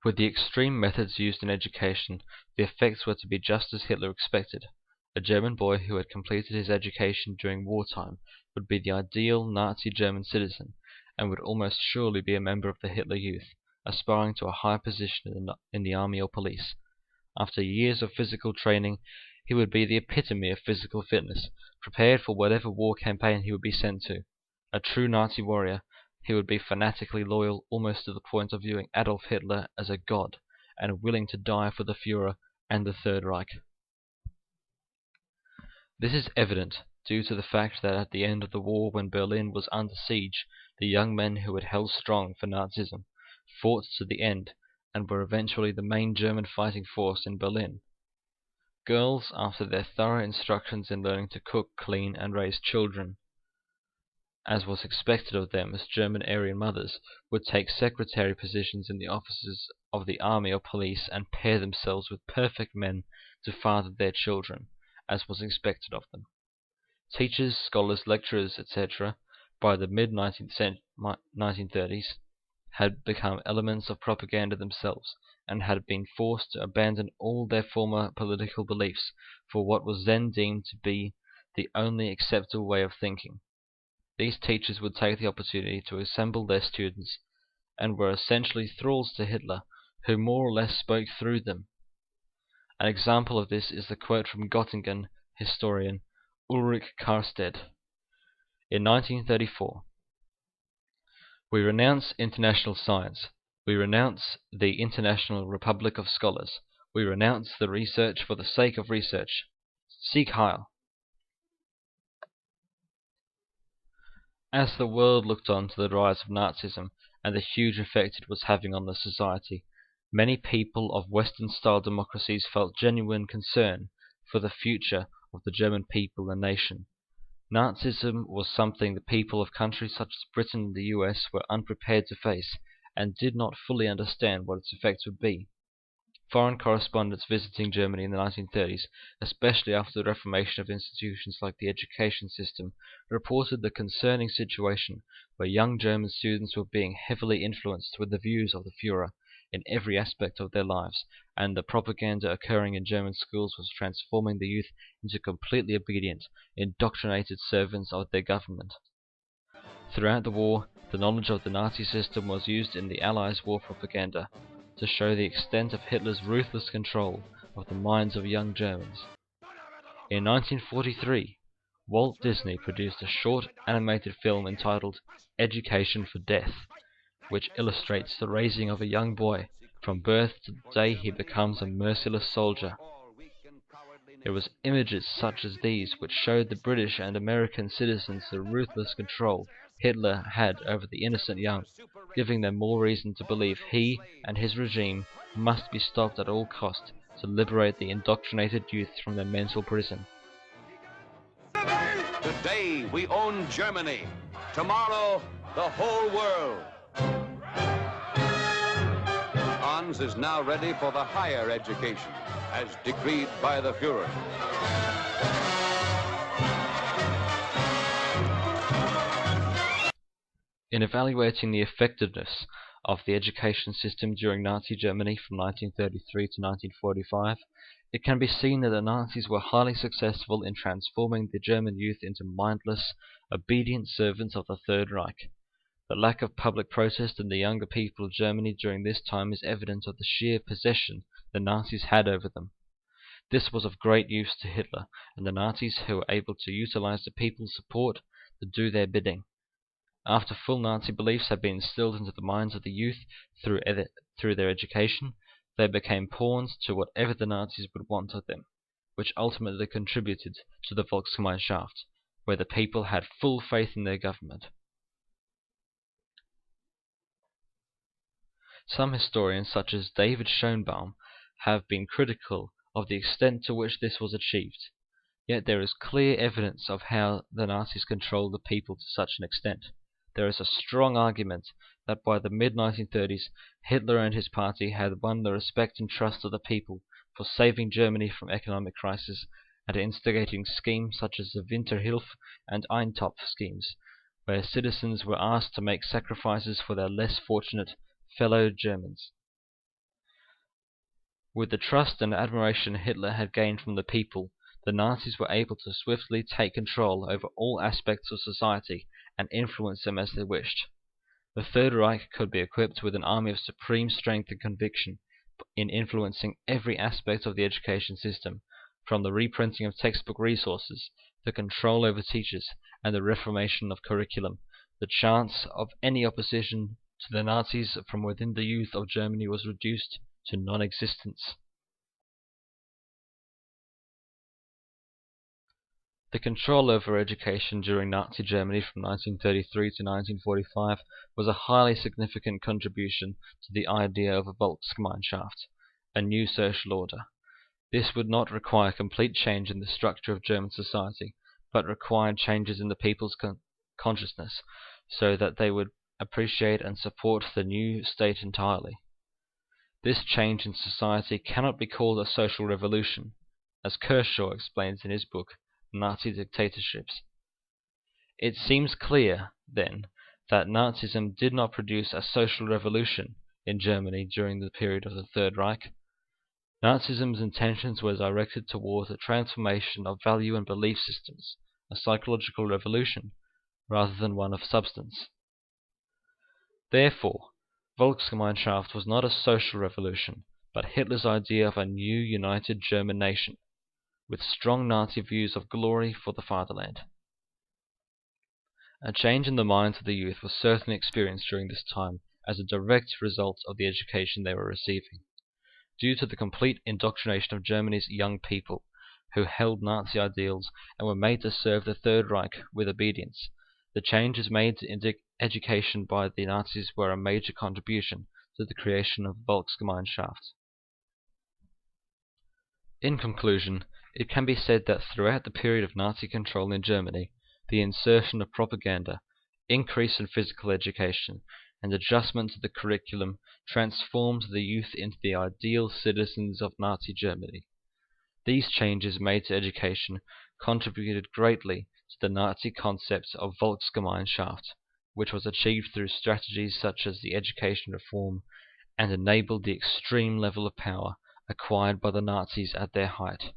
With the extreme methods used in education, the effects were to be just as Hitler expected. A German boy who had completed his education during wartime would be the ideal Nazi German citizen, and would almost surely be a member of the Hitler Youth, aspiring to a high position in the army or police. After years of physical training, he would be the epitome of physical fitness, prepared for whatever war campaign he would be sent to. A true Nazi warrior, he would be fanatically loyal almost to the point of viewing Adolf Hitler as a god, and willing to die for the Führer and the Third Reich. This is evident due to the fact that at the end of the war, when Berlin was under siege, the young men who had held strong for Nazism fought to the end, and were eventually the main German fighting force in Berlin. Girls, after their thorough instructions in learning to cook, clean, and raise children, as was expected of them as German Aryan mothers, would take secretary positions in the offices of the army or police, and pair themselves with perfect men to father their children, as was expected of them. Teachers, scholars, lecturers, etc., by the mid-1930s, had become elements of propaganda themselves, and had been forced to abandon all their former political beliefs for what was then deemed to be the only acceptable way of thinking. These teachers would take the opportunity to assemble their students, and were essentially thralls to Hitler, who more or less spoke through them. An example of this is the quote from Göttingen historian Ulrich Karstedt. In 1934, "We renounce international science. We renounce the International Republic of Scholars. We renounce the research for the sake of research. Sieg Heil!" As the world looked on to the rise of Nazism and the huge effect it was having on the society, many people of Western-style democracies felt genuine concern for the future of the German people and nation. Nazism was something the people of countries such as Britain and the US were unprepared to face, and did not fully understand what its effects would be. Foreign correspondents visiting Germany in the 1930s, especially after the reformation of institutions like the education system, reported the concerning situation where young German students were being heavily influenced with the views of the Führer in every aspect of their lives, and the propaganda occurring in German schools was transforming the youth into completely obedient, indoctrinated servants of their government. Throughout the war, the knowledge of the Nazi system was used in the Allies' war propaganda to show the extent of Hitler's ruthless control of the minds of young Germans. In 1943, Walt Disney produced a short animated film entitled Education for Death, which illustrates the raising of a young boy from birth to the day he becomes a merciless soldier. It was images such as these which showed the British and American citizens the ruthless control Hitler had over the innocent young, giving them more reason to believe he and his regime must be stopped at all cost to liberate the indoctrinated youth from their mental prison. Today we own Germany. Tomorrow, the whole world. Hans is now ready for the higher education, as decreed by the Führer. In evaluating the effectiveness of the education system during Nazi Germany from 1933 to 1945, it can be seen that the Nazis were highly successful in transforming the German youth into mindless, obedient servants of the Third Reich. The lack of public protest in the younger people of Germany during this time is evidence of the sheer possession the Nazis had over them. This was of great use to Hitler and the Nazis, who were able to utilize the people's support to do their bidding. After full Nazi beliefs had been instilled into the minds of the youth through their education, they became pawns to whatever the Nazis would want of them, which ultimately contributed to the Volksgemeinschaft, where the people had full faith in their government. Some historians, such as David Schoenbaum, have been critical of the extent to which this was achieved. Yet there is clear evidence of how the Nazis controlled the people to such an extent. There is a strong argument that by the mid-1930s, Hitler and his party had won the respect and trust of the people for saving Germany from economic crisis and instigating schemes such as the Winterhilfe and Eintopf schemes, where citizens were asked to make sacrifices for their less fortunate fellow Germans. With the trust and admiration Hitler had gained from the people, the Nazis were able to swiftly take control over all aspects of society and influence them as they wished. The Third Reich could be equipped with an army of supreme strength and conviction in influencing every aspect of the education system, from the reprinting of textbook resources, the control over teachers, and the reformation of curriculum. The chance of any opposition to the Nazis from within the youth of Germany was reduced to non-existence. The control over education during Nazi Germany from 1933 to 1945 was a highly significant contribution to the idea of a Volksgemeinschaft, a new social order. This would not require complete change in the structure of German society, but required changes in the people's consciousness, so that they would appreciate and support the new state entirely. This change in society cannot be called a social revolution, as Kershaw explains in his book Nazi Dictatorships. It seems clear, then, that Nazism did not produce a social revolution in Germany during the period of the Third Reich. Nazism's intentions were directed towards a transformation of value and belief systems, a psychological revolution, rather than one of substance. Therefore, Volksgemeinschaft was not a social revolution, but Hitler's idea of a new united German nation, with strong Nazi views of glory for the fatherland. A change in the minds of the youth was certainly experienced during this time as a direct result of the education they were receiving. Due to the complete indoctrination of Germany's young people, who held Nazi ideals and were made to serve the Third Reich with obedience, the changes made in education by the Nazis were a major contribution to the creation of Volksgemeinschaft. In conclusion, it can be said that throughout the period of Nazi control in Germany, the insertion of propaganda, increase in physical education, and adjustment to the curriculum transformed the youth into the ideal citizens of Nazi Germany. These changes made to education contributed greatly to the Nazi concept of Volksgemeinschaft, which was achieved through strategies such as the education reform, and enabled the extreme level of power acquired by the Nazis at their height.